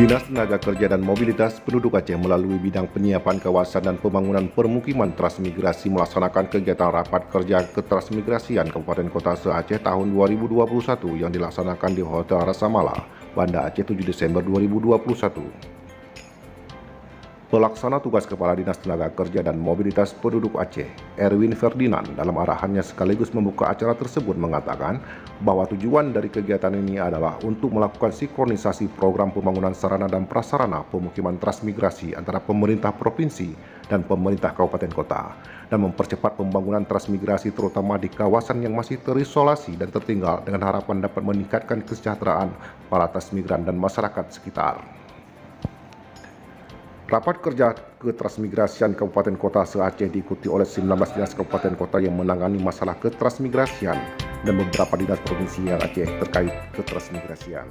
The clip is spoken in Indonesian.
Dinas Tenaga Kerja dan Mobilitas Penduduk Aceh melalui bidang penyiapan kawasan dan pembangunan permukiman transmigrasi melaksanakan kegiatan rapat kerja ketransmigrasian Kabupaten Kota se-Aceh tahun 2021 yang dilaksanakan di Hotel Rasamala, Banda Aceh 7 Desember 2021. Pelaksana tugas Kepala Dinas Tenaga Kerja dan Mobilitas Penduduk Aceh, Erwin Ferdinand, dalam arahannya sekaligus membuka acara tersebut mengatakan bahwa tujuan dari kegiatan ini adalah untuk melakukan sinkronisasi program pembangunan sarana dan prasarana pemukiman transmigrasi antara pemerintah provinsi dan pemerintah kabupaten kota dan mempercepat pembangunan transmigrasi terutama di kawasan yang masih terisolasi dan tertinggal dengan harapan dapat meningkatkan kesejahteraan para transmigran dan masyarakat sekitar. Rapat kerja ketransmigrasian Kabupaten Kota se-Aceh diikuti oleh 19 dinas kabupaten kota yang menangani masalah ketransmigrasian dan beberapa dinas provinsi yang Aceh terkait ketransmigrasian.